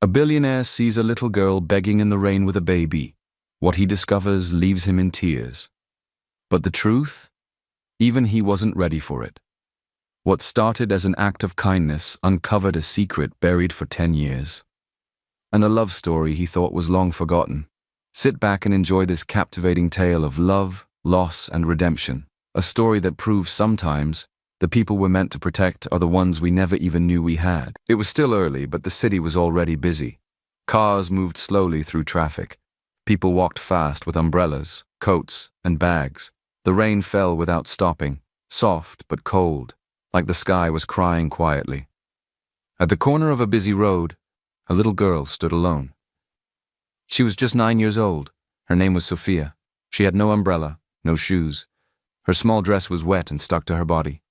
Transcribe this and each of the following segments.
A billionaire sees a little girl begging in the rain with a baby. What he discovers leaves him in tears. But the truth? Even he wasn't ready for it. What started as an act of kindness uncovered a secret buried for 10 years. And a love story he thought was long forgotten. Sit back and enjoy this captivating tale of love, loss, and redemption. A story that proves sometimes the people we're meant to protect are the ones we never even knew we had. It was still early, but the city was already busy. Cars moved slowly through traffic. People walked fast with umbrellas, coats, and bags. The rain fell without stopping, soft but cold, like the sky was crying quietly. At the corner of a busy road, a little girl stood alone. She was just 9 years old. Her name was Sophia. She had no umbrella, no shoes. Her small dress was wet and stuck to her body.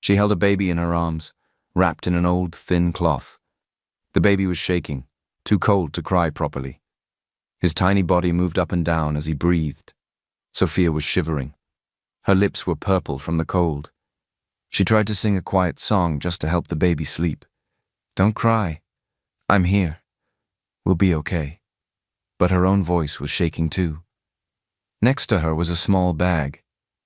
She held a baby in her arms, wrapped in an old, thin cloth. The baby was shaking, too cold to cry properly. His tiny body moved up and down as he breathed. Sophia was shivering. Her lips were purple from the cold. She tried to sing a quiet song just to help the baby sleep. "Don't cry. I'm here. We'll be okay." But her own voice was shaking too. Next to her was a small bag.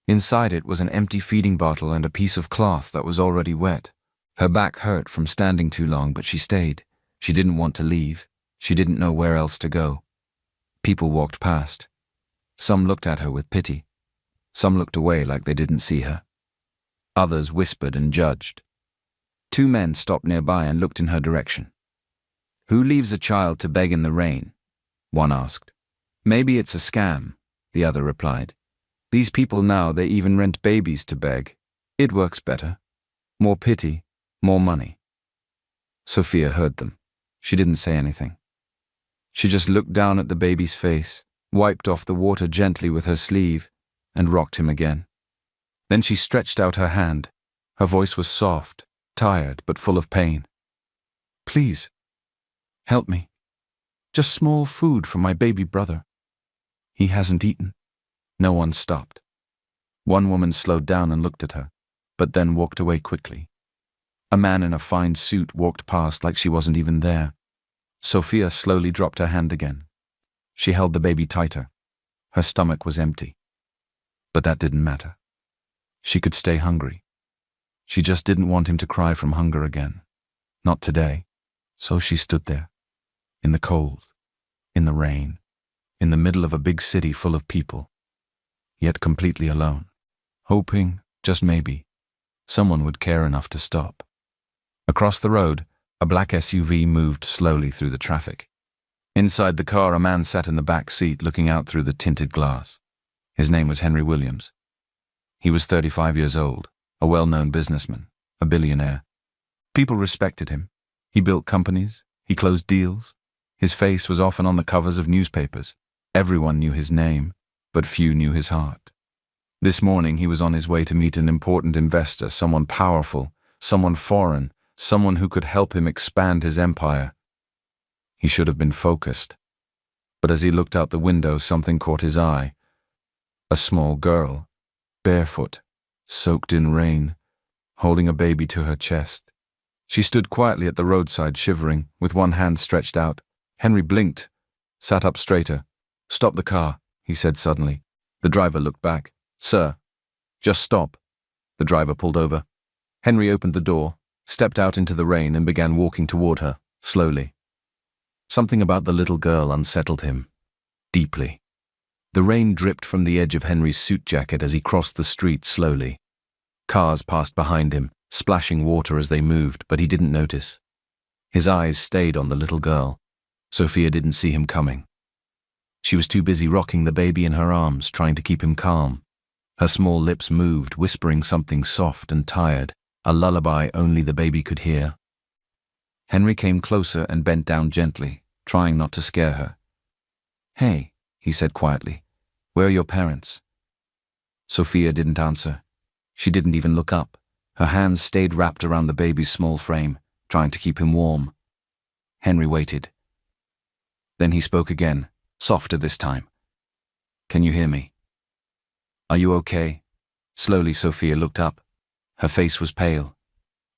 Inside it was an empty feeding bottle and a piece of cloth that was already wet. Her back hurt from standing too long, but she stayed. She didn't want to leave. She didn't know where else to go. People walked past. Some looked at her with pity. Some looked away like they didn't see her. Others whispered and judged. 2 men stopped nearby and looked in her direction. "Who leaves a child to beg in the rain?" one asked. "Maybe it's a scam," the other replied. "These people now, they even rent babies to beg. It works better. More pity, more money." Sophia heard them. She didn't say anything. She just looked down at the baby's face, wiped off the water gently with her sleeve, and rocked him again. Then she stretched out her hand. Her voice was soft, tired, but full of pain. "Please, help me. Just small food for my baby brother. He hasn't eaten." No one stopped. One woman slowed down and looked at her, but then walked away quickly. A man in a fine suit walked past like she wasn't even there. Sophia slowly dropped her hand again. She held the baby tighter. Her stomach was empty. But that didn't matter. She could stay hungry. She just didn't want him to cry from hunger again. Not today. So she stood there, in the cold, in the rain, in the middle of a big city full of people, yet completely alone, hoping, just maybe, someone would care enough to stop. Across the road, a black SUV moved slowly through the traffic. Inside the car, a man sat in the back seat looking out through the tinted glass. His name was Henry Williams. He was 35 years old, a well-known businessman, a billionaire. People respected him. He built companies. He closed deals. His face was often on the covers of newspapers. Everyone knew his name, but few knew his heart. This morning he was on his way to meet an important investor, someone powerful, someone foreign, someone who could help him expand his empire. He should have been focused. But as he looked out the window, something caught his eye. A small girl, barefoot, soaked in rain, holding a baby to her chest. She stood quietly at the roadside, shivering, with one hand stretched out. Henry blinked, sat up straighter. "Stop the car," he said suddenly. The driver looked back. "Sir, just stop." The driver pulled over. Henry opened the door, stepped out into the rain and began walking toward her, slowly. Something about the little girl unsettled him, deeply. The rain dripped from the edge of Henry's suit jacket as he crossed the street slowly. Cars passed behind him, splashing water as they moved, but he didn't notice. His eyes stayed on the little girl. Sophia didn't see him coming. She was too busy rocking the baby in her arms, trying to keep him calm. Her small lips moved, whispering something soft and tired, a lullaby only the baby could hear. Henry came closer and bent down gently, trying not to scare her. "Hey," he said quietly, "where are your parents?" Sophia didn't answer. She didn't even look up. Her hands stayed wrapped around the baby's small frame, trying to keep him warm. Henry waited. Then he spoke again, softer this time. "Can you hear me? Are you okay?" Slowly Sophia looked up. Her face was pale.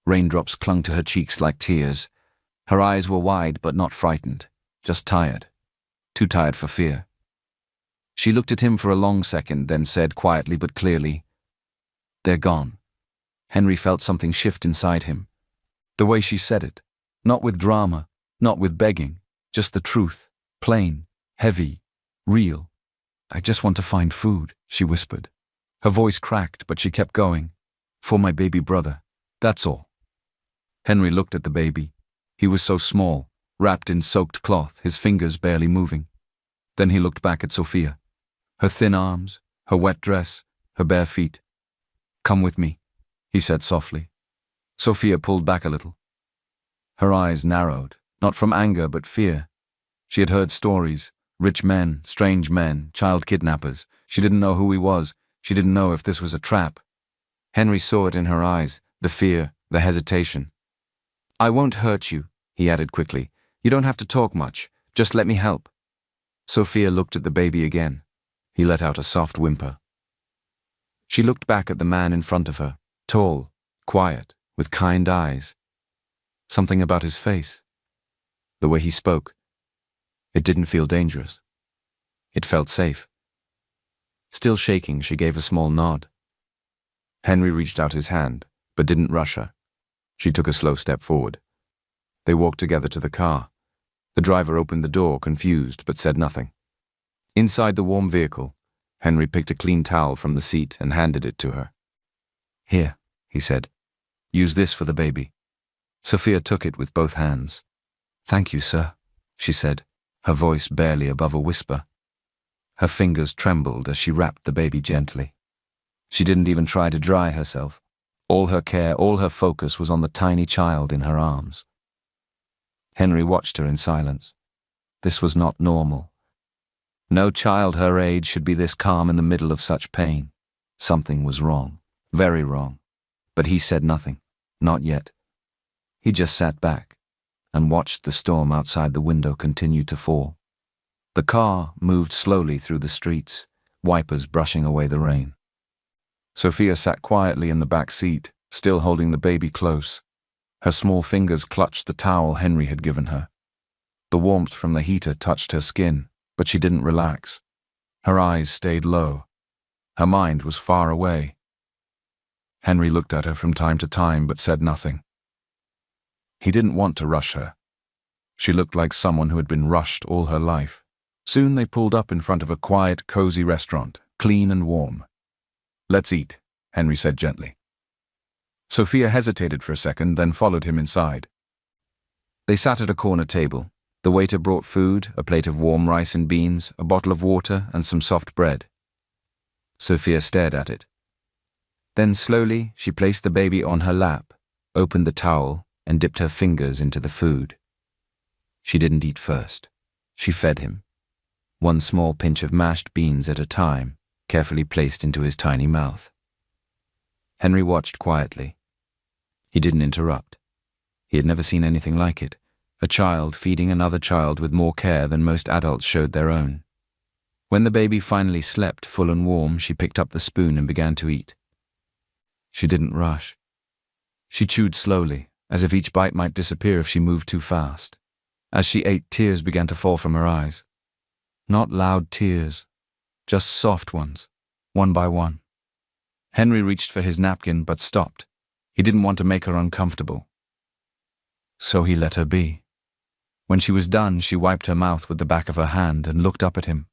Raindrops clung to her cheeks like tears. Her eyes were wide but not frightened, just tired. Too tired for fear. She looked at him for a long second, then said quietly but clearly, "They're gone." Henry felt something shift inside him. The way she said it, not with drama, not with begging, just the truth, plain, heavy, real. "I just want to find food," she whispered. Her voice cracked, but she kept going. "For my baby brother, that's all." Henry looked at the baby. He was so small, wrapped in soaked cloth, his fingers barely moving. Then he looked back at Sophia. Her thin arms, her wet dress, her bare feet. "Come with me," he said softly. Sophia pulled back a little. Her eyes narrowed, not from anger but fear. She had heard stories, rich men, strange men, child kidnappers. She didn't know who he was. She didn't know if this was a trap. Henry saw it in her eyes, the fear, the hesitation. "I won't hurt you," he added quickly. "You don't have to talk much. Just let me help." Sophia looked at the baby again. He let out a soft whimper. She looked back at the man in front of her, tall, quiet, with kind eyes. Something about his face, the way he spoke. It didn't feel dangerous. It felt safe. Still shaking, she gave a small nod. Henry reached out his hand, but didn't rush her. She took a slow step forward. They walked together to the car. The driver opened the door, confused, but said nothing. Inside the warm vehicle, Henry picked a clean towel from the seat and handed it to her. "Here," he said. "Use this for the baby." Sophia took it with both hands. "Thank you, sir," she said, her voice barely above a whisper. Her fingers trembled as she wrapped the baby gently. She didn't even try to dry herself. All her care, all her focus was on the tiny child in her arms. Henry watched her in silence. This was not normal. No child her age should be this calm in the middle of such pain. Something was wrong, very wrong. But he said nothing, not yet. He just sat back and watched the storm outside the window continue to fall. The car moved slowly through the streets, wipers brushing away the rain. Sophia sat quietly in the back seat, still holding the baby close. Her small fingers clutched the towel Henry had given her. The warmth from the heater touched her skin, but she didn't relax. Her eyes stayed low. Her mind was far away. Henry looked at her from time to time but said nothing. He didn't want to rush her. She looked like someone who had been rushed all her life. Soon they pulled up in front of a quiet, cozy restaurant, clean and warm. "Let's eat," Henry said gently. Sophia hesitated for a second, then followed him inside. They sat at a corner table. The waiter brought food, a plate of warm rice and beans, a bottle of water, and some soft bread. Sophia stared at it. Then slowly she placed the baby on her lap, opened the towel, and dipped her fingers into the food. She didn't eat first. She fed him. One small pinch of mashed beans at a time, carefully placed into his tiny mouth. Henry watched quietly. He didn't interrupt. He had never seen anything like it. A child feeding another child with more care than most adults showed their own. When the baby finally slept full and warm, she picked up the spoon and began to eat. She didn't rush. She chewed slowly, as if each bite might disappear if she moved too fast. As she ate, tears began to fall from her eyes. Not loud tears, just soft ones, one by one. Henry reached for his napkin but stopped. He didn't want to make her uncomfortable. So he let her be. When she was done, she wiped her mouth with the back of her hand and looked up at him.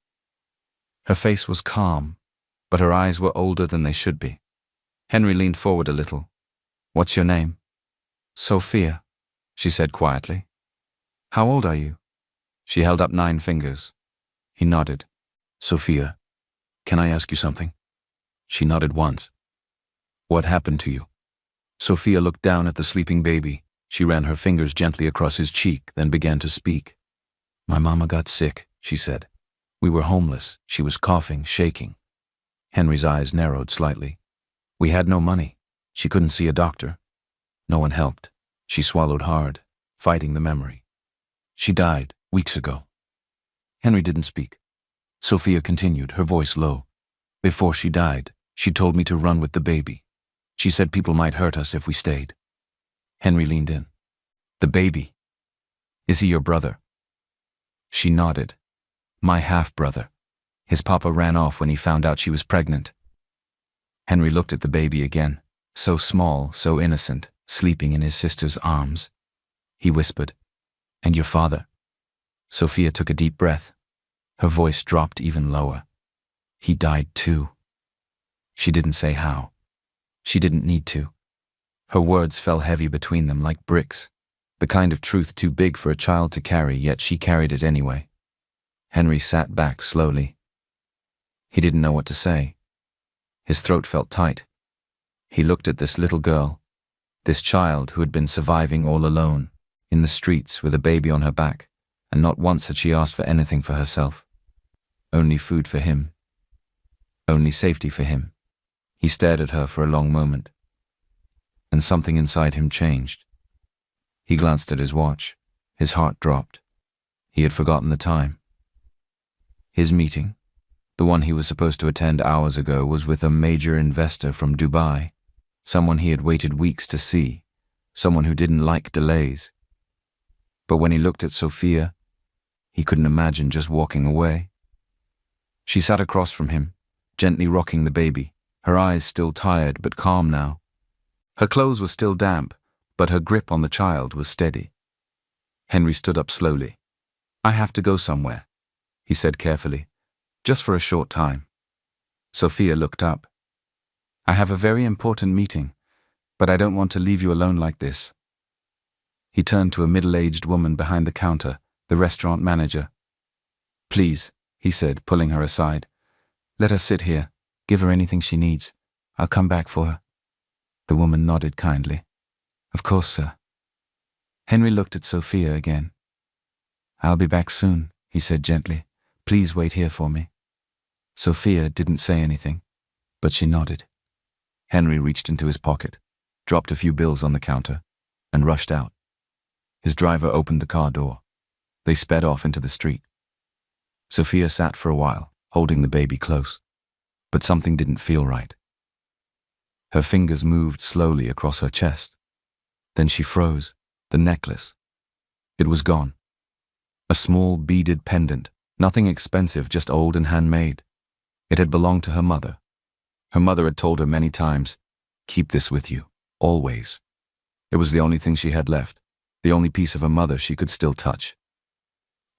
Her face was calm, but her eyes were older than they should be. Henry leaned forward a little. "What's your name?" "Sophia," she said quietly. "How old are you?" She held up 9 fingers. He nodded. "Sophia, can I ask you something?" She nodded once. "What happened to you?" Sophia looked down at the sleeping baby. She ran her fingers gently across his cheek, then began to speak. "My mama got sick," she said. "We were homeless. She was coughing, shaking." Henry's eyes narrowed slightly. "We had no money. She couldn't see a doctor. No one helped. She swallowed hard, fighting the memory. She died weeks ago." Henry didn't speak. Sophia continued, her voice low. "Before she died, she told me to run with the baby. She said people might hurt us if we stayed." Henry leaned in. "The baby." Is he your brother? She nodded. My half-brother. His papa ran off when he found out she was pregnant. Henry looked at the baby again, so small, so innocent, sleeping in his sister's arms. He whispered, "And your father?" Sophia took a deep breath. Her voice dropped even lower. He died too. She didn't say how. She didn't need to. Her words fell heavy between them like bricks, the kind of truth too big for a child to carry, yet she carried it anyway. Henry sat back slowly. He didn't know what to say. His throat felt tight. He looked at this little girl, this child who had been surviving all alone, in the streets with a baby on her back, and not once had she asked for anything for herself. Only food for him. Only safety for him. He stared at her for a long moment. And something inside him changed. He glanced at his watch. His heart dropped. He had forgotten the time. His meeting, the one he was supposed to attend hours ago, was with a major investor from Dubai, someone he had waited weeks to see, someone who didn't like delays. But when he looked at Sophia, he couldn't imagine just walking away. She sat across from him, gently rocking the baby, her eyes still tired but calm now. Her clothes were still damp, but her grip on the child was steady. Henry stood up slowly. "I have to go somewhere," he said carefully, "just for a short time." Sophia looked up. "I have a very important meeting, but I don't want to leave you alone like this." He turned to a middle-aged woman behind the counter, the restaurant manager. "Please," he said, pulling her aside. "Let her sit here. Give her anything she needs. I'll come back for her." The woman nodded kindly. "Of course, sir." Henry looked at Sophia again. "I'll be back soon," he said gently. "Please wait here for me." Sophia didn't say anything, but she nodded. Henry reached into his pocket, dropped a few bills on the counter, and rushed out. His driver opened the car door. They sped off into the street. Sophia sat for a while, holding the baby close, but something didn't feel right. Her fingers moved slowly across her chest. Then she froze. The necklace. It was gone. A small beaded pendant, nothing expensive, just old and handmade. It had belonged to her mother. Her mother had told her many times, "Keep this with you, always." It was the only thing she had left, the only piece of her mother she could still touch.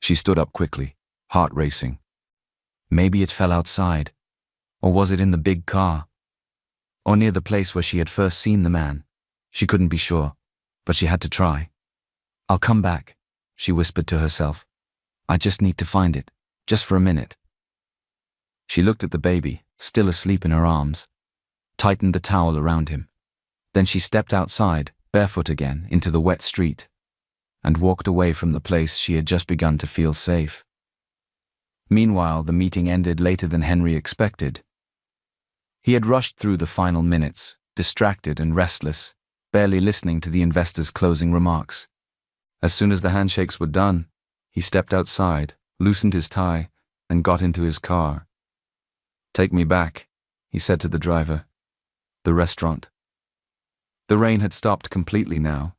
She stood up quickly, heart racing. Maybe it fell outside. Or was it in the big car? Or near the place where she had first seen the man? She couldn't be sure, but she had to try. "I'll come back," she whispered to herself. "I just need to find it, just for a minute." She looked at the baby, still asleep in her arms, tightened the towel around him. Then she stepped outside, barefoot again, into the wet street, and walked away from the place she had just begun to feel safe. Meanwhile, the meeting ended later than Henry expected. He had rushed through the final minutes, distracted and restless, barely listening to the investor's closing remarks. As soon as the handshakes were done, he stepped outside, loosened his tie, and got into his car. "Take me back," he said to the driver. The restaurant. The rain had stopped completely now.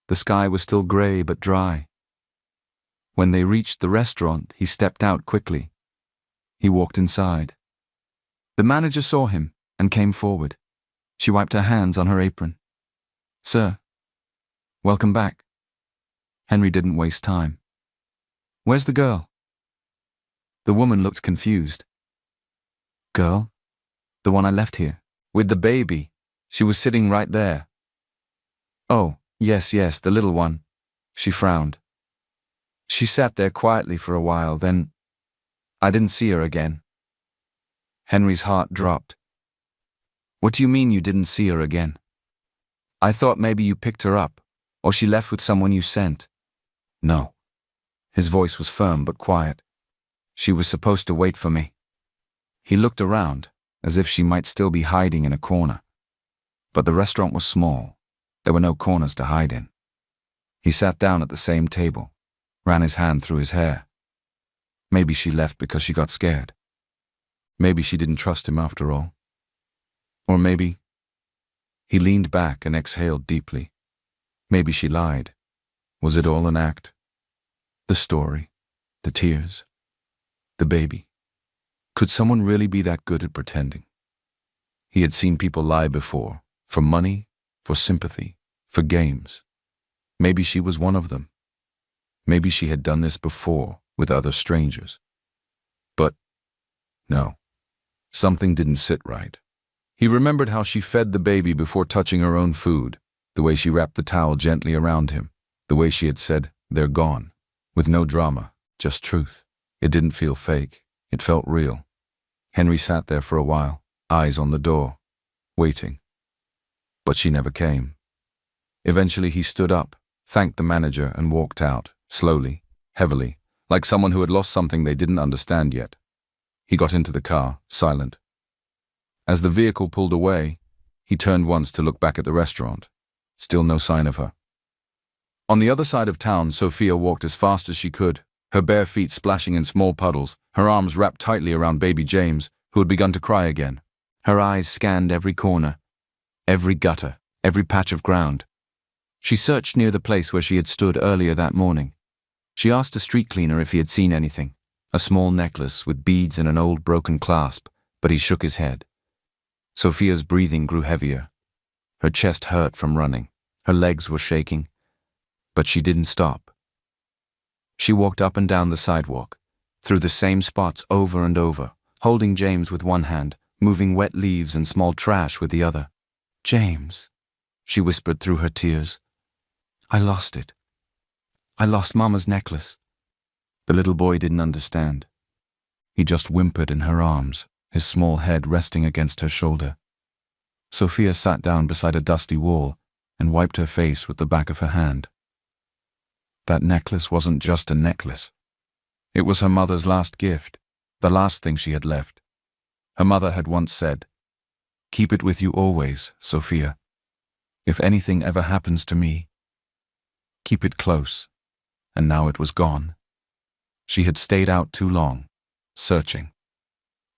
The sky was still gray but dry. When they reached the restaurant, he stepped out quickly. He walked inside. The manager saw him and came forward. She wiped her hands on her apron. "Sir, welcome back." Henry didn't waste time. "Where's the girl?" The woman looked confused. "Girl? The one I left here, with the baby. She was sitting right there." "Oh, yes, the little one." She frowned. "She sat there quietly for a while, then I didn't see her again." Henry's heart dropped. "What do you mean you didn't see her again?" "I thought maybe you picked her up, or she left with someone you sent." "No." His voice was firm but quiet. "She was supposed to wait for me." He looked around, as if she might still be hiding in a corner. But the restaurant was small. There were no corners to hide in. He sat down at the same table, ran his hand through his hair. Maybe she left because she got scared. Maybe she didn't trust him after all. Or maybe... He leaned back and exhaled deeply. Maybe she lied. Was it all an act? The story, the tears, the baby. Could someone really be that good at pretending? He had seen people lie before, for money, for sympathy, for games. Maybe she was one of them. Maybe she had done this before with other strangers. But no, something didn't sit right. He remembered how she fed the baby before touching her own food, the way she wrapped the towel gently around him, the way she had said, "They're gone," with no drama, just truth. It didn't feel fake. It felt real. Henry sat there for a while, eyes on the door, waiting. But she never came. Eventually he stood up, thanked the manager, and walked out, slowly, heavily, like someone who had lost something they didn't understand yet. He got into the car, silent. As the vehicle pulled away, he turned once to look back at the restaurant. Still no sign of her. On the other side of town, Sophia walked as fast as she could, her bare feet splashing in small puddles, her arms wrapped tightly around baby James, who had begun to cry again. Her eyes scanned every corner, every gutter, every patch of ground. She searched near the place where she had stood earlier that morning. She asked a street cleaner if he had seen anything, a small necklace with beads and an old broken clasp, but he shook his head. Sophia's breathing grew heavier. Her chest hurt from running. Her legs were shaking. But she didn't stop. She walked up and down the sidewalk, through the same spots over and over, holding James with one hand, moving wet leaves and small trash with the other. "James," she whispered through her tears. "I lost it. I lost Mama's necklace." The little boy didn't understand. He just whimpered in her arms, his small head resting against her shoulder. Sophia sat down beside a dusty wall and wiped her face with the back of her hand. That necklace wasn't just a necklace. It was her mother's last gift, the last thing she had left. Her mother had once said, "Keep it with you always, Sophia. If anything ever happens to me, keep it close." And now it was gone. She had stayed out too long, searching.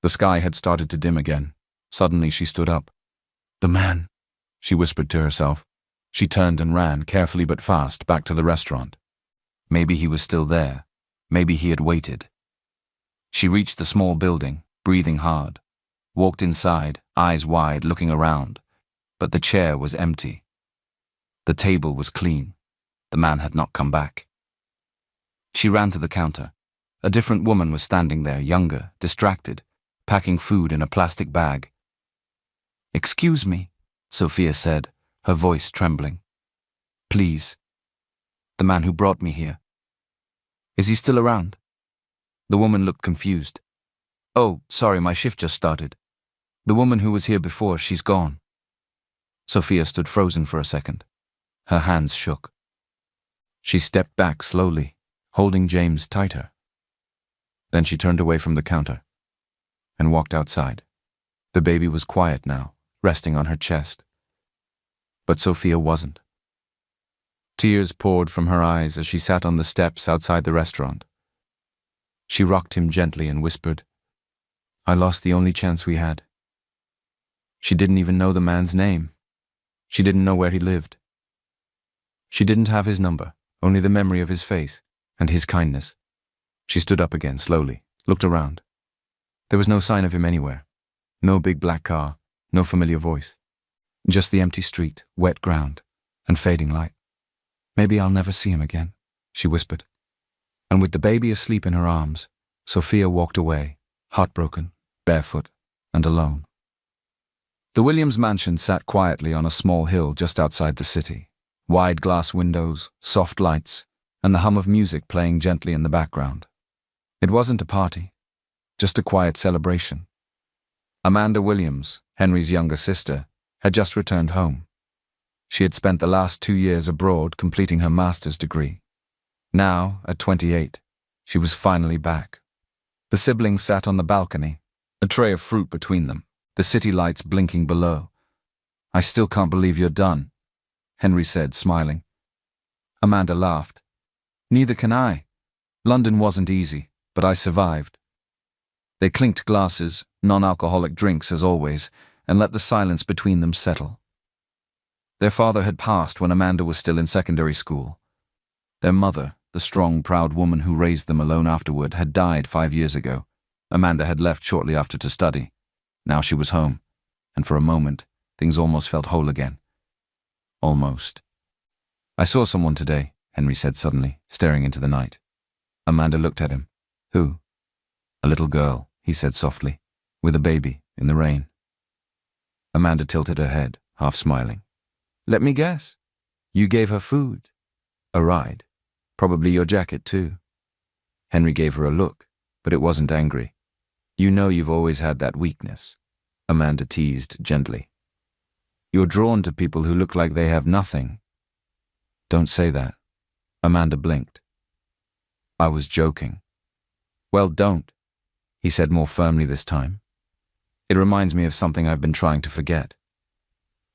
The sky had started to dim again. Suddenly she stood up. "The man," she whispered to herself. She turned and ran, carefully but fast, back to the restaurant. Maybe he was still there. Maybe he had waited. She reached the small building, breathing hard. Walked inside, eyes wide, looking around. But the chair was empty. The table was clean. The man had not come back. She ran to the counter. A different woman was standing there, younger, distracted, packing food in a plastic bag. "Excuse me," Sophia said, her voice trembling. "Please. The man who brought me here. Is he still around?" The woman looked confused. "Oh, sorry, my shift just started. The woman who was here before, she's gone." Sophia stood frozen for a second. Her hands shook. She stepped back slowly, holding James tighter. Then she turned away from the counter and walked outside. The baby was quiet now, resting on her chest. But Sophia wasn't. Tears poured from her eyes as she sat on the steps outside the restaurant. She rocked him gently and whispered, "I lost the only chance we had." She didn't even know the man's name. She didn't know where he lived. She didn't have his number, only the memory of his face and his kindness. She stood up again slowly, looked around. There was no sign of him anywhere. No big black car, no familiar voice. Just the empty street, wet ground, and fading light. "Maybe I'll never see him again," she whispered. And with the baby asleep in her arms, Sophia walked away, heartbroken, barefoot, and alone. The Williams mansion sat quietly on a small hill just outside the city. Wide glass windows, soft lights, and the hum of music playing gently in the background. It wasn't a party, just a quiet celebration. Amanda Williams, Henry's younger sister, had just returned home. She had spent the last 2 years abroad completing her master's degree. Now, at 28, she was finally back. The siblings sat on the balcony, a tray of fruit between them, the city lights blinking below. "I still can't believe you're done," Henry said, smiling. Amanda laughed. "Neither can I. London wasn't easy, but I survived." They clinked glasses, non-alcoholic drinks as always, and let the silence between them settle. Their father had passed when Amanda was still in secondary school. Their mother, the strong, proud woman who raised them alone afterward, had died 5 years ago. Amanda had left shortly after to study. Now she was home, and for a moment, things almost felt whole again. Almost. "I saw someone today," Henry said suddenly, staring into the night. Amanda looked at him. "Who?" "A little girl," he said softly, "with a baby, in the rain." Amanda tilted her head, half smiling. "Let me guess. You gave her food. A ride. Probably your jacket too." Henry gave her a look, but it wasn't angry. "You know you've always had that weakness," Amanda teased gently. "You're drawn to people who look like they have nothing." "Don't say that." Amanda blinked. "I was joking." "Well, don't," he said more firmly this time. "It reminds me of something I've been trying to forget."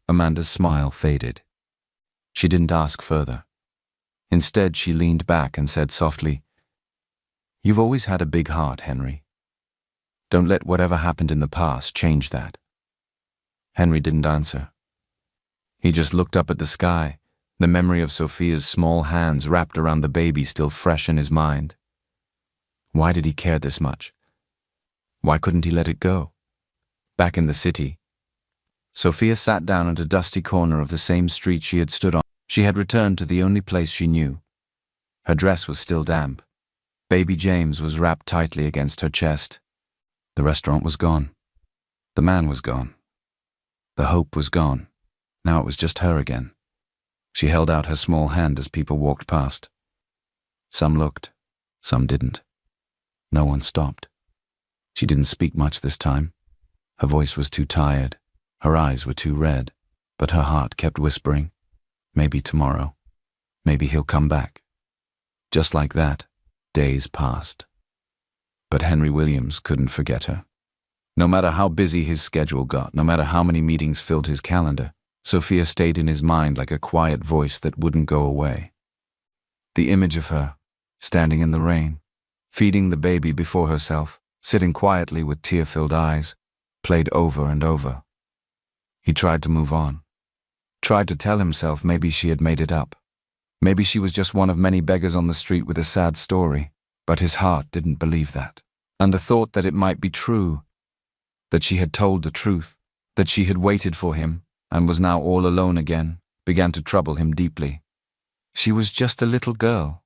Amanda's smile faded. She didn't ask further. Instead, she leaned back and said softly, "You've always had a big heart, Henry. Don't let whatever happened in the past change that." Henry didn't answer. He just looked up at the sky, the memory of Sophia's small hands wrapped around the baby still fresh in his mind. Why did he care this much? Why couldn't he let it go? Back in the city, Sophia sat down at a dusty corner of the same street she had stood on. She had returned to the only place she knew. Her dress was still damp. Baby James was wrapped tightly against her chest. The restaurant was gone. The man was gone. The hope was gone. Now it was just her again. She held out her small hand as people walked past. Some looked, some didn't. No one stopped. She didn't speak much this time. Her voice was too tired. Her eyes were too red. But her heart kept whispering, maybe tomorrow. Maybe he'll come back. Just like that, days passed. But Henry Williams couldn't forget her. No matter how busy his schedule got, no matter how many meetings filled his calendar, Sophia stayed in his mind like a quiet voice that wouldn't go away. The image of her, standing in the rain, feeding the baby before herself, sitting quietly with tear-filled eyes, played over and over. He tried to move on. Tried to tell himself maybe she had made it up. Maybe she was just one of many beggars on the street with a sad story, but his heart didn't believe that. And the thought that it might be true, that she had told the truth, that she had waited for him and was now all alone again, began to trouble him deeply. She was just a little girl.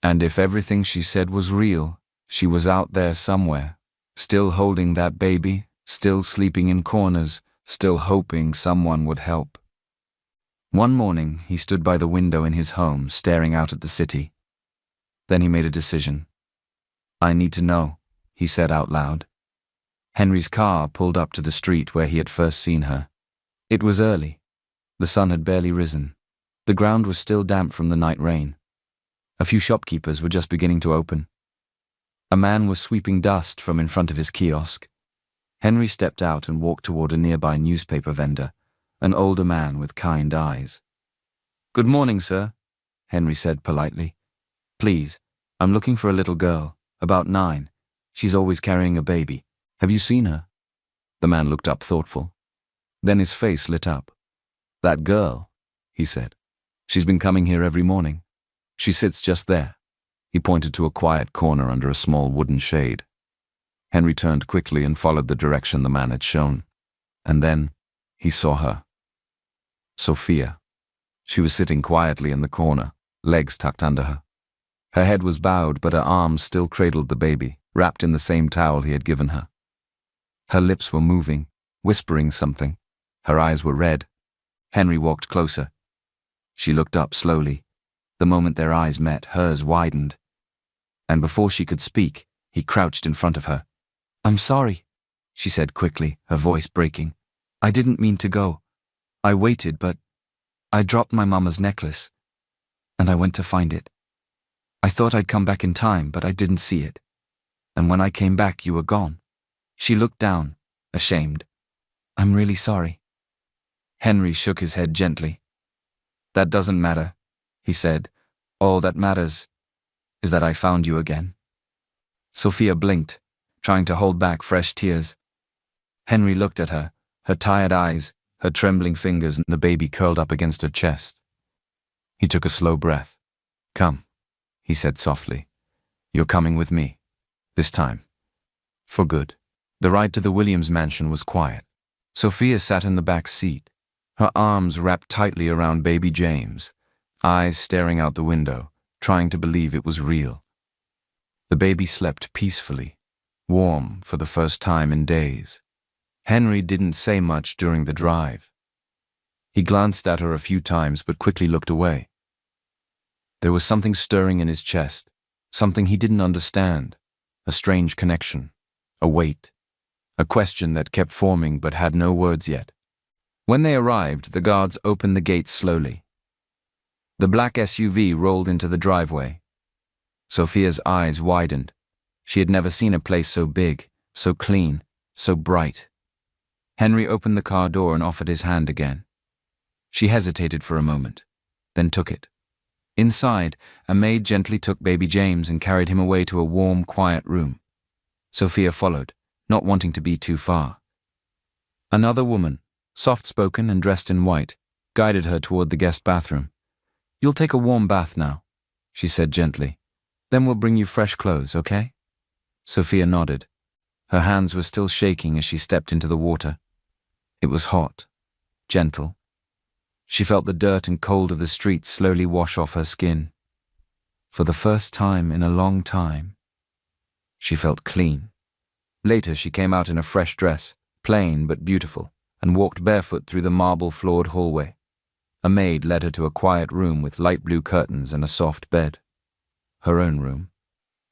And if everything she said was real, she was out there somewhere, still holding that baby, still sleeping in corners, still hoping someone would help. One morning, he stood by the window in his home, staring out at the city. Then he made a decision. "I need to know," he said out loud. Henry's car pulled up to the street where he had first seen her. It was early. The sun had barely risen. The ground was still damp from the night rain. A few shopkeepers were just beginning to open. A man was sweeping dust from in front of his kiosk. Henry stepped out and walked toward a nearby newspaper vendor, an older man with kind eyes. "Good morning, sir," Henry said politely. "Please, I'm looking for a little girl, about 9. She's always carrying a baby. Have you seen her?" The man looked up thoughtful. Then his face lit up. "That girl," he said. "She's been coming here every morning. She sits just there." He pointed to a quiet corner under a small wooden shade. Henry turned quickly and followed the direction the man had shown. And then he saw her. Sophia. She was sitting quietly in the corner, legs tucked under her. Her head was bowed, but her arms still cradled the baby, wrapped in the same towel he had given her. Her lips were moving, whispering something. Her eyes were red. Henry walked closer. She looked up slowly. The moment their eyes met, hers widened. And before she could speak, he crouched in front of her. "I'm sorry," she said quickly, her voice breaking. "I didn't mean to go. I waited, but I dropped my mama's necklace, and I went to find it. I thought I'd come back in time, but I didn't see it. And when I came back, you were gone." She looked down, ashamed. "I'm really sorry." Henry shook his head gently. "That doesn't matter," he said. "All that matters is that I found you again." Sophia blinked, trying to hold back fresh tears. Henry looked at her, her tired eyes, her trembling fingers, and the baby curled up against her chest. He took a slow breath. "Come," he said softly. You're coming with me. This time. For good. The ride to the Williams mansion was quiet. Sophia sat in the back seat, her arms wrapped tightly around baby James, eyes staring out the window, trying to believe it was real. The baby slept peacefully, warm for the first time in days. Henry didn't say much during the drive. He glanced at her a few times but quickly looked away. There was something stirring in his chest, something he didn't understand, a strange connection, a weight, a question that kept forming but had no words yet. When they arrived, the guards opened the gates slowly. The black SUV rolled into the driveway. Sophia's eyes widened. She had never seen a place so big, so clean, so bright. Henry opened the car door and offered his hand again. She hesitated for a moment, then took it. Inside, a maid gently took baby James and carried him away to a warm, quiet room. Sophia followed, not wanting to be too far. Another woman, soft-spoken and dressed in white, guided her toward the guest bathroom. You'll take a warm bath now, she said gently. Then we'll bring you fresh clothes, okay? Sophia nodded. Her hands were still shaking as she stepped into the water. It was hot, gentle. She felt the dirt and cold of the streets slowly wash off her skin. For the first time in a long time, she felt clean. Later she came out in a fresh dress, plain but beautiful, and walked barefoot through the marble-floored hallway. A maid led her to a quiet room with light blue curtains and a soft bed. Her own room.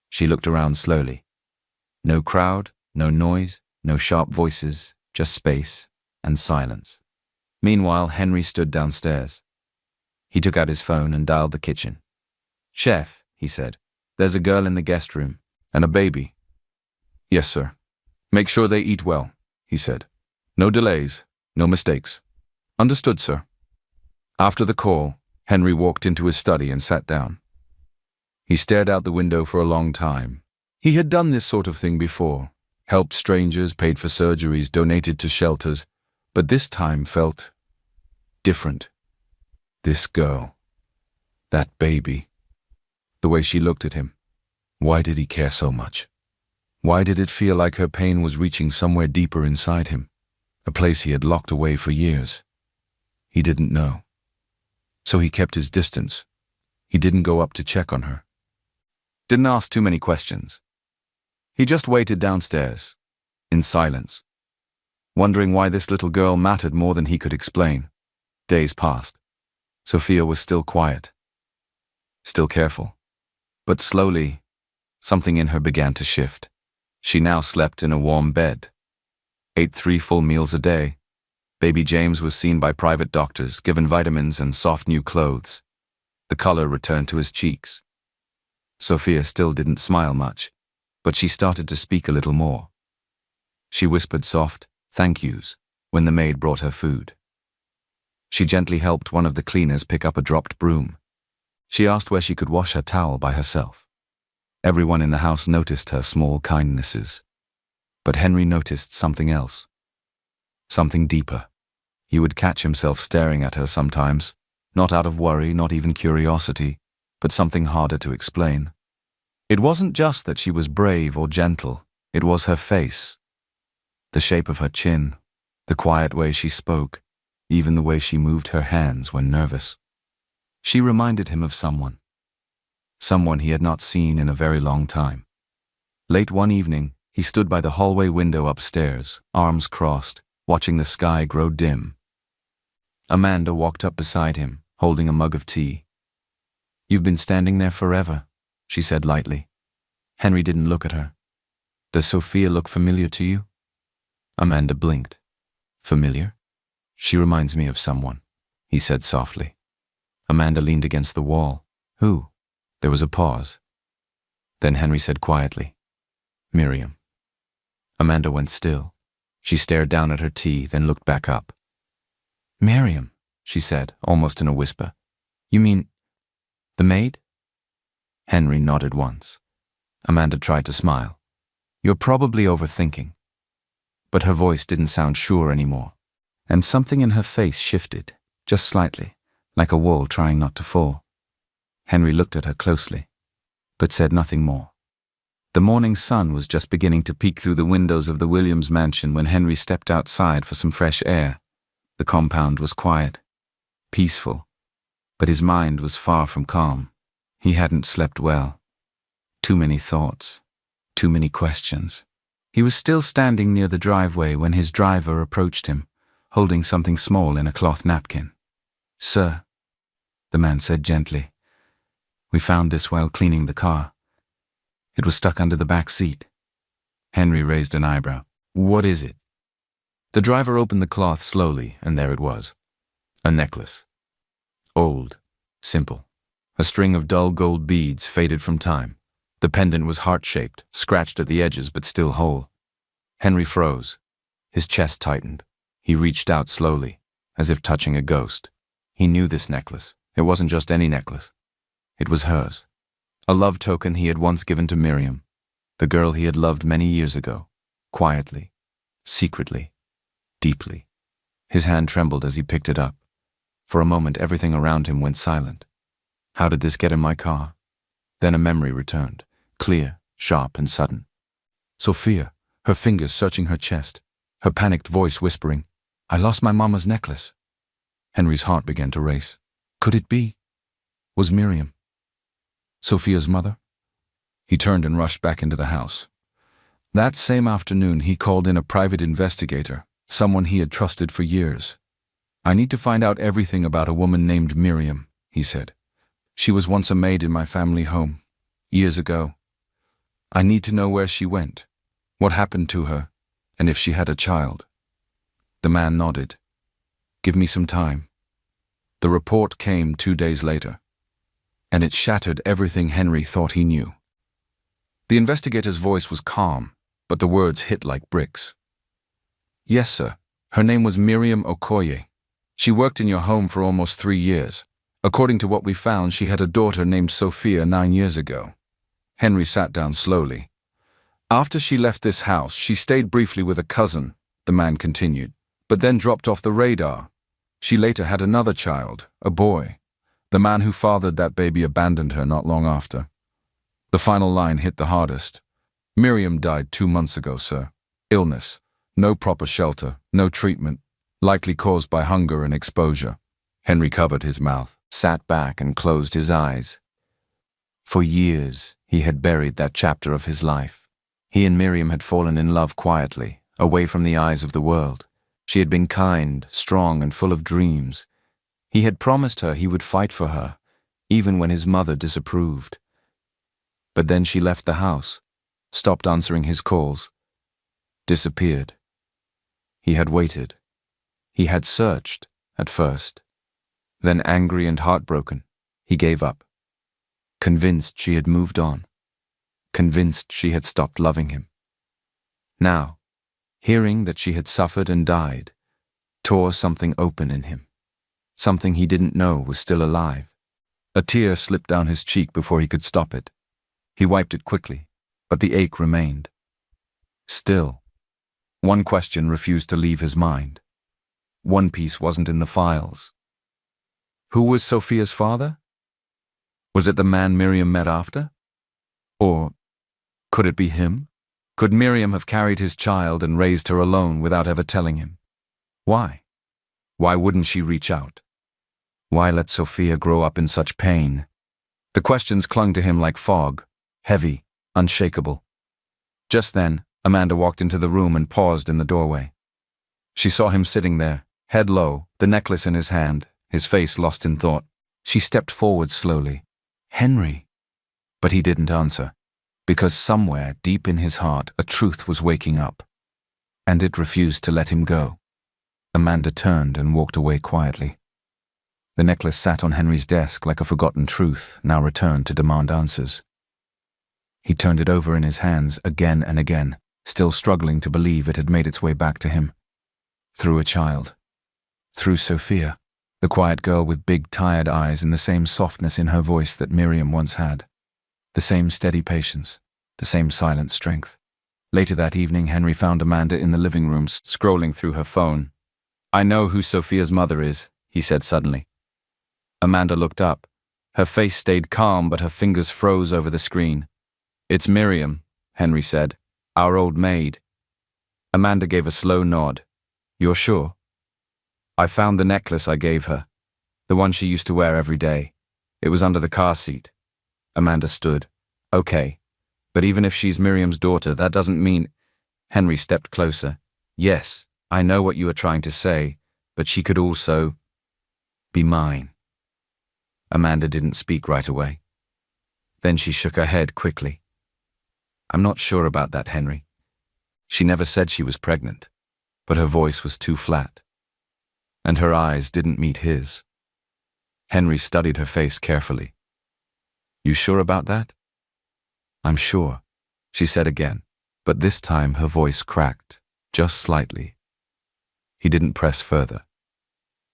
She looked around slowly. No crowd, no noise, no sharp voices, just space and silence. Meanwhile, Henry stood downstairs. He took out his phone and dialed the kitchen. Chef, he said, there's a girl in the guest room. And a baby. Yes, sir. Make sure they eat well, he said. No delays, no mistakes. Understood, sir. After the call, Henry walked into his study and sat down. He stared out the window for a long time. He had done this sort of thing before, helped strangers, paid for surgeries, donated to shelters, but this time felt different. This girl, that baby, the way she looked at him. Why did he care so much? Why did it feel like her pain was reaching somewhere deeper inside him, a place he had locked away for years? He didn't know. So he kept his distance. He didn't go up to check on her. Didn't ask too many questions. He just waited downstairs, in silence, wondering why this little girl mattered more than he could explain. Days passed. Sophia was still quiet, still careful, but slowly, something in her began to shift. She now slept in a warm bed, ate 3 full meals a day. Baby James was seen by private doctors, given vitamins and soft new clothes. The color returned to his cheeks. Sophia still didn't smile much, but she started to speak a little more. She whispered soft thank yous when the maid brought her food. She gently helped one of the cleaners pick up a dropped broom. She asked where she could wash her towel by herself. Everyone in the house noticed her small kindnesses. But Henry noticed something else. Something deeper. He would catch himself staring at her sometimes, not out of worry, not even curiosity, but something harder to explain. It wasn't just that she was brave or gentle, it was her face. The shape of her chin, the quiet way she spoke, even the way she moved her hands when nervous. She reminded him of someone he had not seen in a very long time. Late one evening, he stood by the hallway window upstairs, arms crossed, watching the sky grow dim. Amanda walked up beside him, holding a mug of tea. You've been standing there forever, she said lightly. Henry didn't look at her. Does Sophia look familiar to you? Amanda blinked. Familiar? She reminds me of someone, he said softly. Amanda leaned against the wall. Who? There was a pause. Then Henry said quietly, Miriam. Amanda went still. She stared down at her tea, then looked back up. Miriam, she said, almost in a whisper. You mean the maid? Henry nodded once. Amanda tried to smile. You're probably overthinking. But her voice didn't sound sure anymore, and something in her face shifted, just slightly, like a wall trying not to fall. Henry looked at her closely. but said nothing more. The morning sun was just beginning to peek through the windows of the Williams mansion when Henry stepped outside for some fresh air. The compound was quiet, peaceful, but his mind was far from calm. He hadn't slept well. Too many thoughts, too many questions. He was still standing near the driveway when his driver approached him, holding something small in a cloth napkin. "Sir," the man said gently, "we found this while cleaning the car. It was stuck under the back seat." Henry raised an eyebrow. "What is it?" The driver opened the cloth slowly, and there it was. A necklace. Old, simple. A string of dull gold beads faded from time. The pendant was heart-shaped, scratched at the edges but still whole. Henry froze. His chest tightened. He reached out slowly, as if touching a ghost. He knew this necklace. It wasn't just any necklace. It was hers. A love token he had once given to Miriam, the girl he had loved many years ago, quietly, secretly, deeply. His hand trembled as he picked it up. For a moment, everything around him went silent. How did this get in my car? Then a memory returned, clear, sharp, and sudden. Sophia, her fingers searching her chest, her panicked voice whispering, "I lost my mama's necklace." Henry's heart began to race. Could it be? Was Miriam Sophia's mother? He turned and rushed back into the house. That same afternoon, he called in a private investigator, someone he had trusted for years. "I need to find out everything about a woman named Miriam," he said. "She was once a maid in my family home, years ago. I need to know where she went, what happened to her, and if she had a child." The man nodded. "Give me some time." The report came 2 days later, and it shattered everything Henry thought he knew. The investigator's voice was calm, but the words hit like bricks. "Yes, sir. Her name was Miriam Okoye. She worked in your home for almost 3 years. According to what we found, she had a daughter named Sophia 9 years ago." Henry sat down slowly. "After she left this house, she stayed briefly with a cousin," the man continued, "but then dropped off the radar. She later had another child, a boy. The man who fathered that baby abandoned her not long after." The final line hit the hardest. "Miriam died 2 months ago, sir. Illness. No proper shelter, no treatment. Likely caused by hunger and exposure." Henry covered his mouth, sat back, and closed his eyes. For years, he had buried that chapter of his life. He and Miriam had fallen in love quietly, away from the eyes of the world. She had been kind, strong, and full of dreams. He had promised her he would fight for her, even when his mother disapproved. But then she left the house, stopped answering his calls, disappeared. He had waited. He had searched, at first. Then, angry and heartbroken, he gave up. Convinced she had moved on. Convinced she had stopped loving him. Now, hearing that she had suffered and died, tore something open in him. Something he didn't know was still alive. A tear slipped down his cheek before he could stop it. He wiped it quickly, but the ache remained. Still, one question refused to leave his mind. One piece wasn't in the files. Who was Sophia's father? Was it the man Miriam met after? Or could it be him? Could Miriam have carried his child and raised her alone without ever telling him? Why? Why wouldn't she reach out? Why let Sophia grow up in such pain? The questions clung to him like fog, heavy, unshakable. Just then, Amanda walked into the room and paused in the doorway. She saw him sitting there, head low, the necklace in his hand, his face lost in thought. She stepped forward slowly. "Henry." But he didn't answer, because somewhere deep in his heart a truth was waking up, and it refused to let him go. Amanda turned and walked away quietly. The necklace sat on Henry's desk like a forgotten truth, now returned to demand answers. He turned it over in his hands again and again, still struggling to believe it had made its way back to him. Through a child. Through Sophia, the quiet girl with big, tired eyes and the same softness in her voice that Miriam once had. The same steady patience, the same silent strength. Later that evening, Henry found Amanda in the living room, scrolling through her phone. "I know who Sophia's mother is," he said suddenly. Amanda looked up, Her face stayed calm, but her fingers froze over the screen. "It's Miriam," Henry said. "Our old maid." Amanda gave a slow nod. "You're sure?" "I found the necklace I gave her, the one she used to wear every day. It was under the car seat." Amanda stood. "Okay, but even if she's Miriam's daughter, that doesn't mean—" Henry stepped closer. "Yes, I know what you are trying to say, but she could also be mine." Amanda didn't speak right away. Then she shook her head quickly. "I'm not sure about that, Henry. She never said she was pregnant, but her voice was too flat, and her eyes didn't meet his." Henry studied her face carefully. "You sure about that?" "I'm sure," she said again, but this time her voice cracked, just slightly. He didn't press further.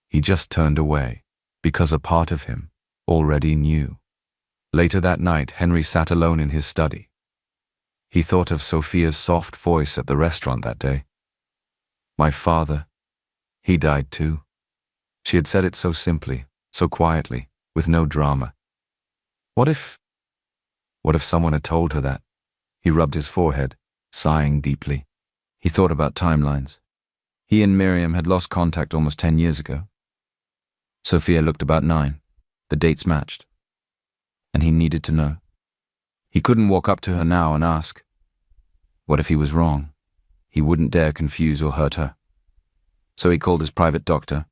He just turned away, because a part of him already knew. Later that night, Henry sat alone in his study. He thought of Sophia's soft voice at the restaurant that day. "My father, he died too." She had said it so simply, so quietly, with no drama. What if someone had told her that? He rubbed his forehead, sighing deeply. He thought about timelines. He and Miriam had lost contact almost 10 years ago. Sophia looked about 9. The dates matched. And he needed to know. He couldn't walk up to her now and ask. What if he was wrong? He wouldn't dare confuse or hurt her. So he called his private doctor.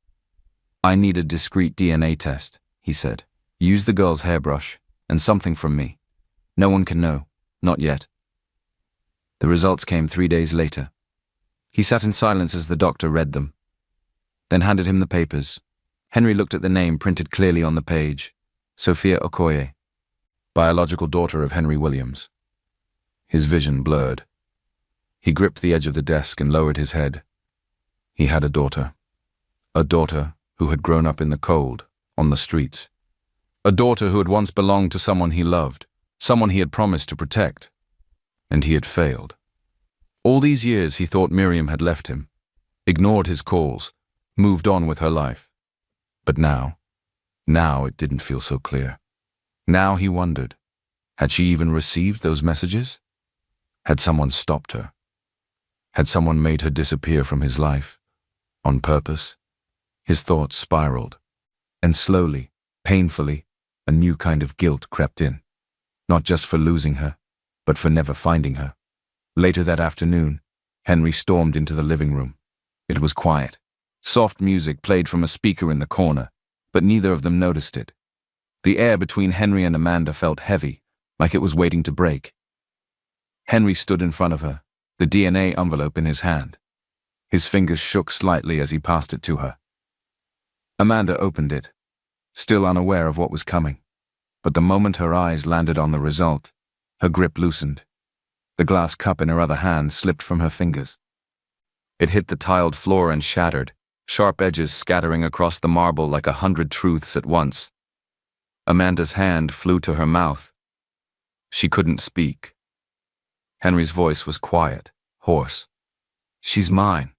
"I need a discreet DNA test," he said. "Use the girl's hairbrush, and something from me. No one can know, not yet." The results came 3 days later. He sat in silence as the doctor read them, then handed him the papers. Henry looked at the name printed clearly on the page. Sophia Okoye, biological daughter of Henry Williams. His vision blurred. He gripped the edge of the desk and lowered his head. He had a daughter who had grown up in the cold, on the streets. A daughter who had once belonged to someone he loved, someone he had promised to protect. And he had failed. All these years he thought Miriam had left him, ignored his calls, moved on with her life. But now it didn't feel so clear. Now he wondered, had she even received those messages? Had someone stopped her? Had someone made her disappear from his life? On purpose? His thoughts spiraled. And slowly, painfully, a new kind of guilt crept in. Not just for losing her, but for never finding her. Later that afternoon, Henry stormed into the living room. It was quiet. Soft music played from a speaker in the corner, but neither of them noticed it. The air between Henry and Amanda felt heavy, like it was waiting to break. Henry stood in front of her, the DNA envelope in his hand. His fingers shook slightly as he passed it to her. Amanda opened it, still unaware of what was coming. But the moment her eyes landed on the result, her grip loosened. The glass cup in her other hand slipped from her fingers. It hit the tiled floor and shattered, sharp edges scattering across the marble like 100 truths at once. Amanda's hand flew to her mouth. She couldn't speak. Henry's voice was quiet, hoarse. "She's mine."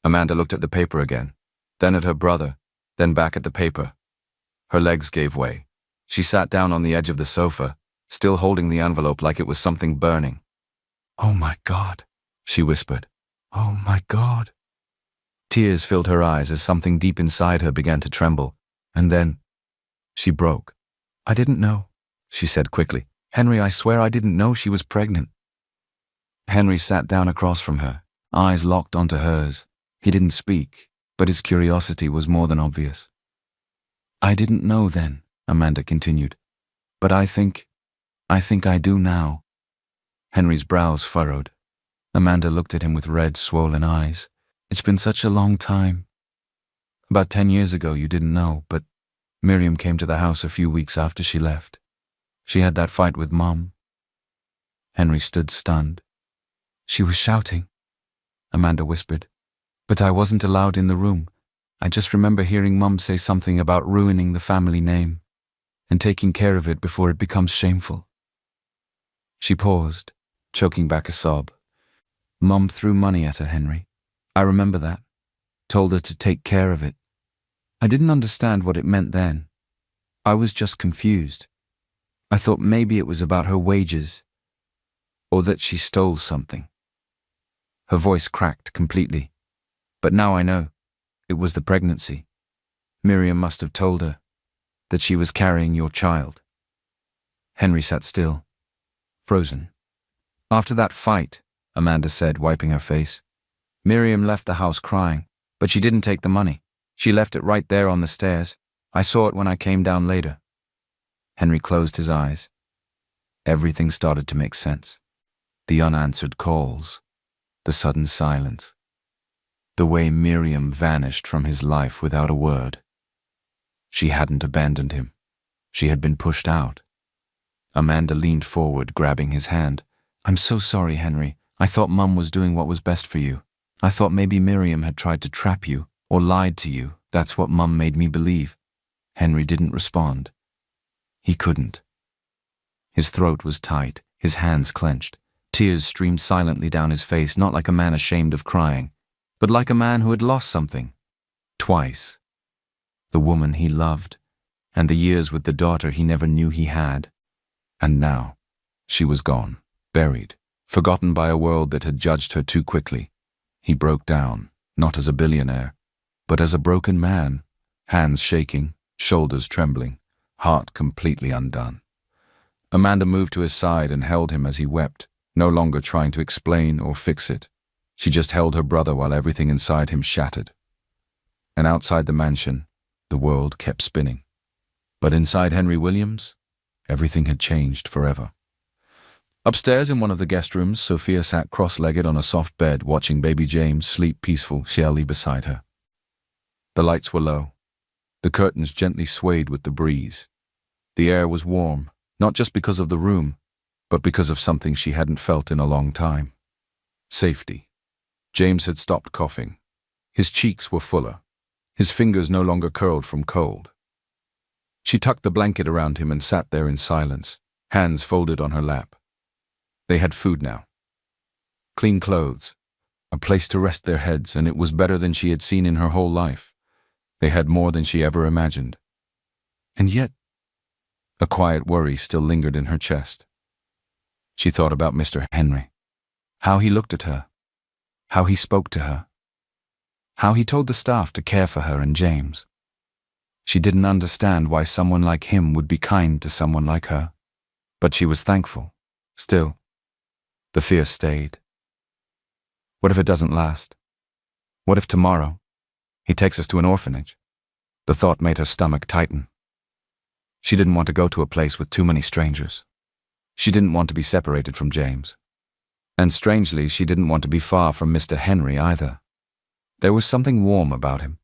Amanda looked at the paper again, then at her brother, then back at the paper. Her legs gave way. She sat down on the edge of the sofa, still holding the envelope like it was something burning. "Oh my God," she whispered. "Oh my God." Tears filled her eyes as something deep inside her began to tremble, and then she broke. "I didn't know," she said quickly. "Henry, I swear I didn't know she was pregnant." Henry sat down across from her, eyes locked onto hers. He didn't speak, but his curiosity was more than obvious. "I didn't know then," Amanda continued, "but I think I do now." Henry's brows furrowed. Amanda looked at him with red, swollen eyes. "It's been such a long time. About 10 years ago you didn't know, but Miriam came to the house a few weeks after she left. She had that fight with Mom." Henry stood stunned. "She was shouting," Amanda whispered, "but I wasn't allowed in the room. I just remember hearing Mom say something about ruining the family name and taking care of it before it becomes shameful." She paused, choking back a sob. "Mom threw money at her, Henry. I remember that. Told her to take care of it. I didn't understand what it meant then. I was just confused. I thought maybe it was about her wages, or that she stole something. Her voice cracked completely. But now I know. It was the pregnancy. Miriam must have told her that she was carrying your child. Henry sat still, frozen. After that fight, Amanda said, wiping her face, Miriam left the house crying, but she didn't take the money. She left it right there on the stairs. I saw it when I came down later. Henry closed his eyes. Everything started to make sense. The unanswered calls, the sudden silence, the way Miriam vanished from his life without a word. She hadn't abandoned him. She had been pushed out. Amanda leaned forward, grabbing his hand. I'm so sorry, Henry. I thought Mum was doing what was best for you. I thought maybe Miriam had tried to trap you, or lied to you. That's what Mum made me believe. Henry didn't respond. He couldn't. His throat was tight, his hands clenched. Tears streamed silently down his face, not like a man ashamed of crying, but like a man who had lost something. Twice. The woman he loved, and the years with the daughter he never knew he had. And now, she was gone, buried, forgotten by a world that had judged her too quickly. He broke down, not as a billionaire, but as a broken man, hands shaking, shoulders trembling, heart completely undone. Amanda moved to his side and held him as he wept, no longer trying to explain or fix it. She just held her brother while everything inside him shattered. And outside the mansion, the world kept spinning. But inside Henry Williams, everything had changed forever. Upstairs in one of the guest rooms, Sophia sat cross-legged on a soft bed, watching baby James sleep peacefully beside her. The lights were low. The curtains gently swayed with the breeze. The air was warm, not just because of the room, but because of something she hadn't felt in a long time. Safety. James had stopped coughing. His cheeks were fuller. His fingers no longer curled from cold. She tucked the blanket around him and sat there in silence, hands folded on her lap. They had food now. Clean clothes, a place to rest their heads, and it was better than she had seen in her whole life. They had more than she ever imagined. And yet, a quiet worry still lingered in her chest. She thought about Mr. Henry, how he looked at her, how he spoke to her, how he told the staff to care for her and James. She didn't understand why someone like him would be kind to someone like her, but she was thankful. Still, the fear stayed. What if it doesn't last? What if tomorrow he takes us to an orphanage? The thought made her stomach tighten. She didn't want to go to a place with too many strangers. She didn't want to be separated from James. And strangely, she didn't want to be far from Mr. Henry either. There was something warm about him.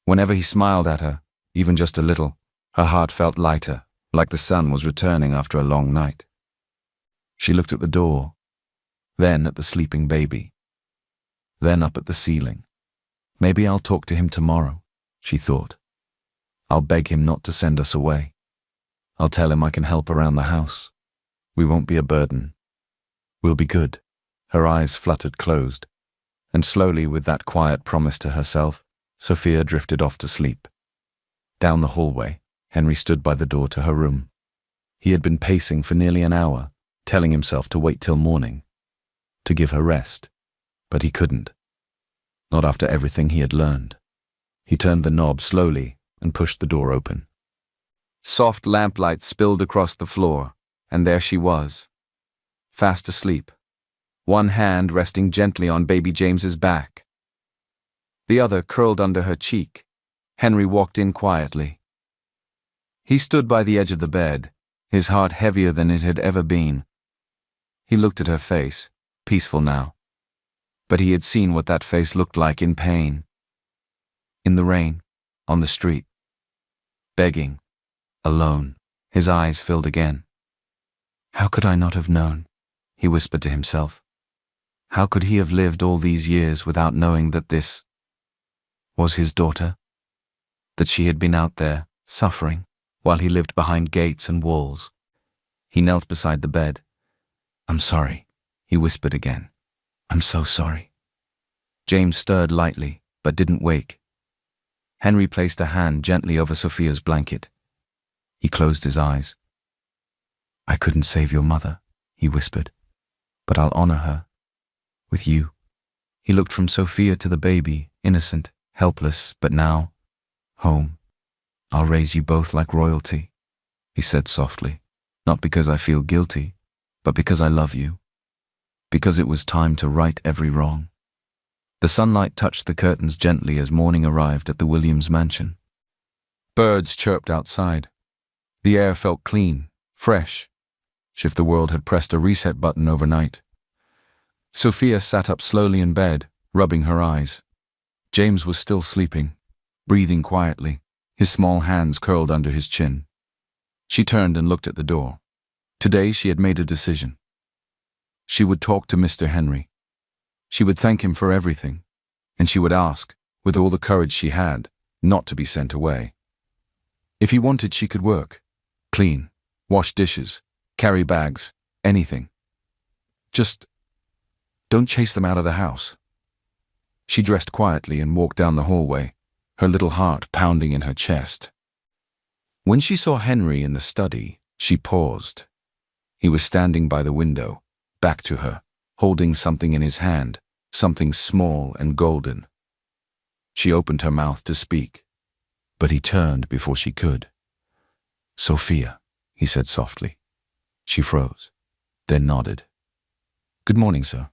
Whenever he smiled at her, even just a little, her heart felt lighter, like the sun was returning after a long night. She looked at the door, then at the sleeping baby, then up at the ceiling. Maybe I'll talk to him tomorrow, she thought. I'll beg him not to send us away. I'll tell him I can help around the house. We won't be a burden. We'll be good. Her eyes fluttered closed, and slowly, with that quiet promise to herself, Sophia drifted off to sleep. Down the hallway, Henry stood by the door to her room. He had been pacing for nearly an hour, telling himself to wait till morning, to give her rest, but he couldn't. Not after everything he had learned. He turned the knob slowly and pushed the door open. Soft lamplight spilled across the floor, and there she was, fast asleep, one hand resting gently on baby James's back, the other curled under her cheek. Henry walked in quietly. He stood by the edge of the bed, his heart heavier than it had ever been. He looked at her face, peaceful now, but he had seen what that face looked like in pain. In the rain, on the street, begging, alone. His eyes filled again. How could I not have known? He whispered to himself. How could he have lived all these years without knowing that this was his daughter? That she had been out there, suffering, while he lived behind gates and walls. He knelt beside the bed. I'm sorry, he whispered again. I'm so sorry. James stirred lightly, but didn't wake. Henry placed a hand gently over Sophia's blanket. He closed his eyes. "I couldn't save your mother," he whispered, "but I'll honor her. With you." He looked from Sophia to the baby, innocent, helpless, but now, home. "I'll raise you both like royalty," he said softly, "not because I feel guilty, but because I love you. Because it was time to right every wrong." The sunlight touched the curtains gently as morning arrived at the Williams mansion. Birds chirped outside. The air felt clean, fresh, as if the world had pressed a reset button overnight. Sophia sat up slowly in bed, rubbing her eyes. James was still sleeping, breathing quietly, his small hands curled under his chin. She turned and looked at the door. Today she had made a decision. She would talk to Mr. Henry. She would thank him for everything, and she would ask, with all the courage she had, not to be sent away. If he wanted, she could work, clean, wash dishes, carry bags, anything. Just don't chase them out of the house. She dressed quietly and walked down the hallway, her little heart pounding in her chest. When she saw Henry in the study, she paused. He was standing by the window, back to her, holding something in his hand, something small and golden. She opened her mouth to speak, but he turned before she could. "Sophia," he said softly. She froze, then nodded. "Good morning, sir."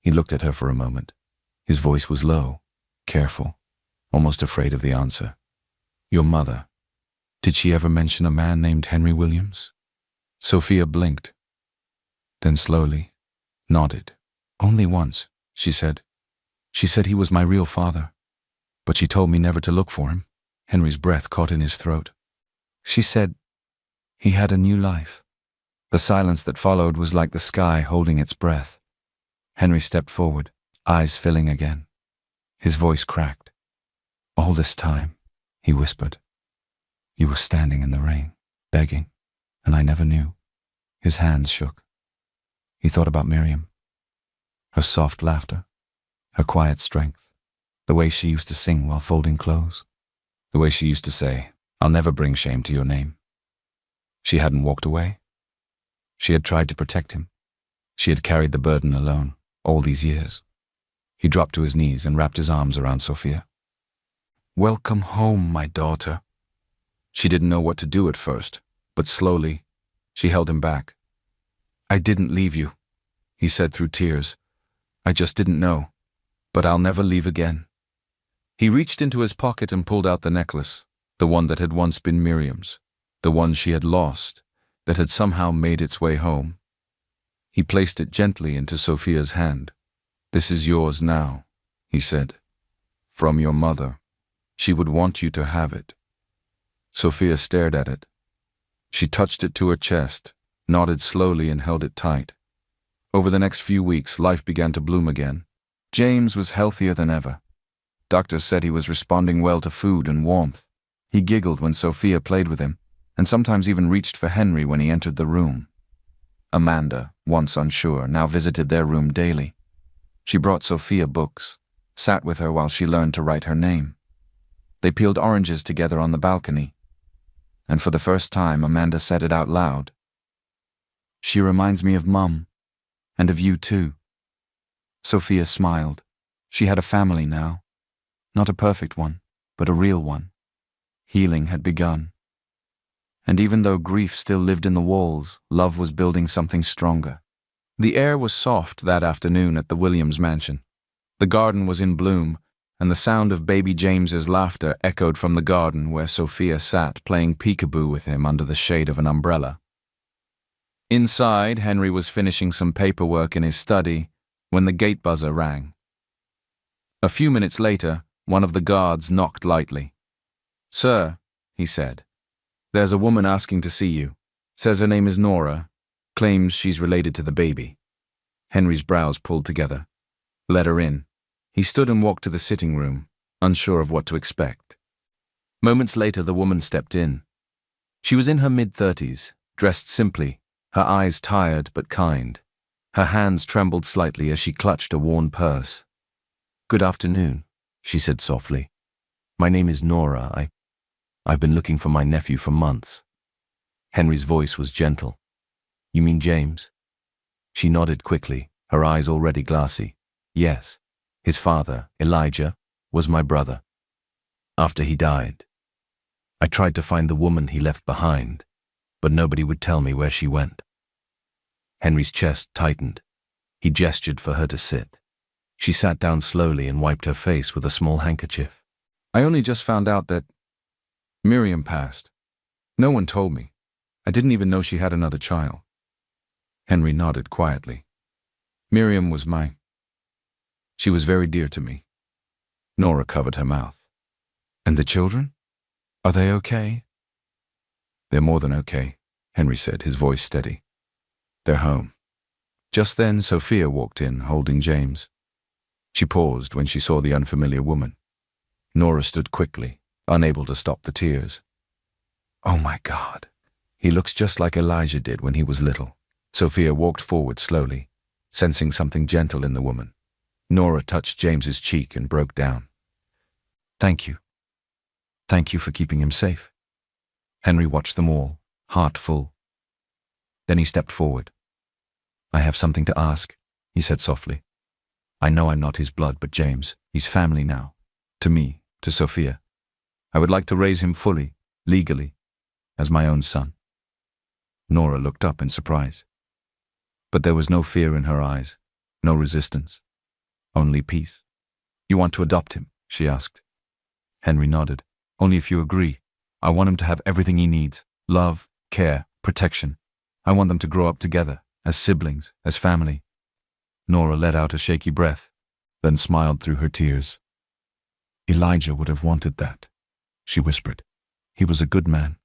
He looked at her for a moment. His voice was low, careful, almost afraid of the answer. "Your mother, did she ever mention a man named Henry Williams?" Sophia blinked, then slowly nodded. "Only once," she said. "She said he was my real father, but she told me never to look for him." Henry's breath caught in his throat. "She said he had a new life." The silence that followed was like the sky holding its breath. Henry stepped forward, eyes filling again. His voice cracked. "All this time," he whispered, "you were standing in the rain, begging, and I never knew." His hands shook. He thought about Miriam, her soft laughter, her quiet strength, the way she used to sing while folding clothes, the way she used to say, "I'll never bring shame to your name." She hadn't walked away. She had tried to protect him. She had carried the burden alone, all these years. He dropped to his knees and wrapped his arms around Sophia. "Welcome home, my daughter." She didn't know what to do at first, but slowly, she held him back. "I didn't leave you," he said through tears. "I just didn't know, but I'll never leave again." He reached into his pocket and pulled out the necklace, the one that had once been Miriam's, the one she had lost, that had somehow made its way home. He placed it gently into Sophia's hand. "This is yours now," he said. "From your mother. She would want you to have it." Sophia stared at it. She touched it to her chest, nodded slowly and held it tight. Over the next few weeks, life began to bloom again. James was healthier than ever. Doctors said he was responding well to food and warmth. He giggled when Sophia played with him, and sometimes even reached for Henry when he entered the room. Amanda, once unsure, now visited their room daily. She brought Sophia books, sat with her while she learned to write her name. They peeled oranges together on the balcony, and for the first time Amanda said it out loud. "She reminds me of Mum, and of you too." Sophia smiled. She had a family now. Not a perfect one, but a real one. Healing had begun. And even though grief still lived in the walls, love was building something stronger. The air was soft that afternoon at the Williams mansion. The garden was in bloom, and the sound of baby James's laughter echoed from the garden where Sophia sat playing peekaboo with him under the shade of an umbrella. Inside, Henry was finishing some paperwork in his study when the gate buzzer rang. A few minutes later, one of the guards knocked lightly. "Sir," he said, "there's a woman asking to see you. Says her name is Nora. Claims she's related to the baby." Henry's brows pulled together. "Let her in." He stood and walked to the sitting room, unsure of what to expect. Moments later, the woman stepped in. She was in her mid-30s, dressed simply, her eyes tired but kind. Her hands trembled slightly as she clutched a worn purse. "Good afternoon," she said softly. "My name is Nora. I've been looking for my nephew for months." Henry's voice was gentle. You mean James? She nodded quickly, her eyes already glassy. Yes, his father, Elijah, was my brother. After he died, I tried to find the woman he left behind, but nobody would tell me where she went. Henry's chest tightened. He gestured for her to sit. She sat down slowly and wiped her face with a small handkerchief. I only just found out that Miriam passed. No one told me. I didn't even know she had another child. Henry nodded quietly. Miriam was She was very dear to me. Nora covered her mouth. And the children? Are they okay? They're more than okay, Henry said, his voice steady. They're home. Just then, Sophia walked in, holding James. She paused when she saw the unfamiliar woman. Nora stood quickly, unable to stop the tears. Oh my God. He looks just like Elijah did when he was little. Sophia walked forward slowly, sensing something gentle in the woman. Nora touched James's cheek and broke down. Thank you. Thank you for keeping him safe. Henry watched them all, heart full. Then he stepped forward. I have something to ask, he said softly. I know I'm not his blood, but James, he's family now. To me, to Sophia. I would like to raise him fully, legally, as my own son. Nora looked up in surprise. But there was no fear in her eyes, no resistance, only peace. You want to adopt him? She asked. Henry nodded. Only if you agree. I want him to have everything he needs. Love, care, protection. I want them to grow up together, as siblings, as family. Nora let out a shaky breath, then smiled through her tears. Elijah would have wanted that, she whispered. He was a good man.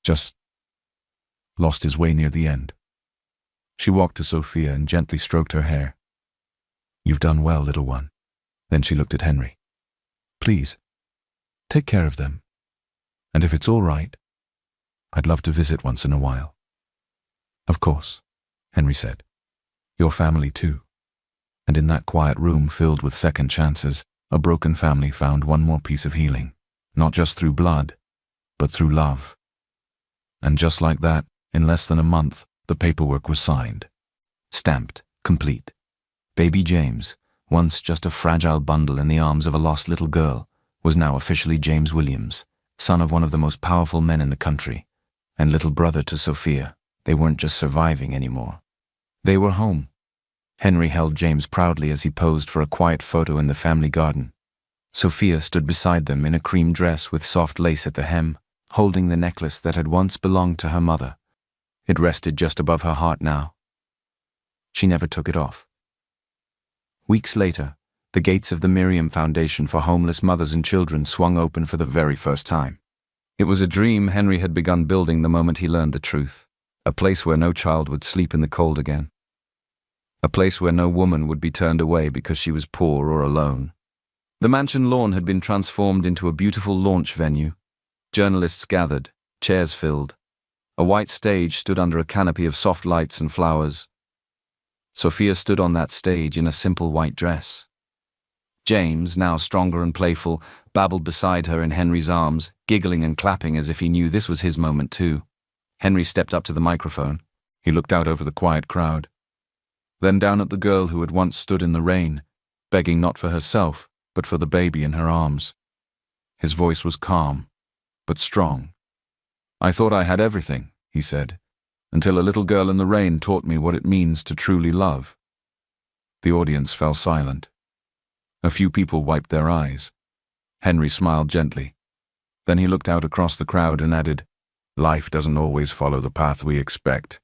Just lost his way near the end. She walked to Sophia and gently stroked her hair. You've done well, little one. Then she looked at Henry. Please, take care of them. And if it's all right, I'd love to visit once in a while. Of course, Henry said. Your family too. And in that quiet room filled with second chances, a broken family found one more piece of healing, not just through blood, but through love. And just like that, in less than a month, the paperwork was signed. Stamped, complete. Baby James, once just a fragile bundle in the arms of a lost little girl, was now officially James Williams, son of one of the most powerful men in the country, and little brother to Sophia. They weren't just surviving anymore. They were home. Henry held James proudly as he posed for a quiet photo in the family garden. Sophia stood beside them in a cream dress with soft lace at the hem, holding the necklace that had once belonged to her mother. It rested just above her heart now. She never took it off. Weeks later, the gates of the Miriam Foundation for Homeless Mothers and Children swung open for the very first time. It was a dream Henry had begun building the moment he learned the truth. A place where no child would sleep in the cold again. A place where no woman would be turned away because she was poor or alone. The mansion lawn had been transformed into a beautiful launch venue. Journalists gathered, chairs filled. A white stage stood under a canopy of soft lights and flowers. Sophia stood on that stage in a simple white dress. James, now stronger and playful, babbled beside her in Henry's arms, giggling and clapping as if he knew this was his moment too. Henry stepped up to the microphone. He looked out over the quiet crowd. Then down at the girl who had once stood in the rain, begging not for herself, but for the baby in her arms. His voice was calm, but strong. I thought I had everything, he said, until a little girl in the rain taught me what it means to truly love. The audience fell silent. A few people wiped their eyes. Henry smiled gently. Then he looked out across the crowd and added, Life doesn't always follow the path we expect.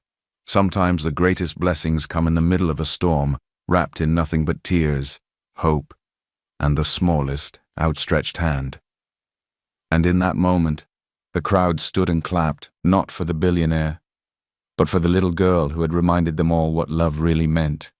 Sometimes the greatest blessings come in the middle of a storm, wrapped in nothing but tears, hope, and the smallest, outstretched hand. And in that moment, the crowd stood and clapped, not for the billionaire, but for the little girl who had reminded them all what love really meant.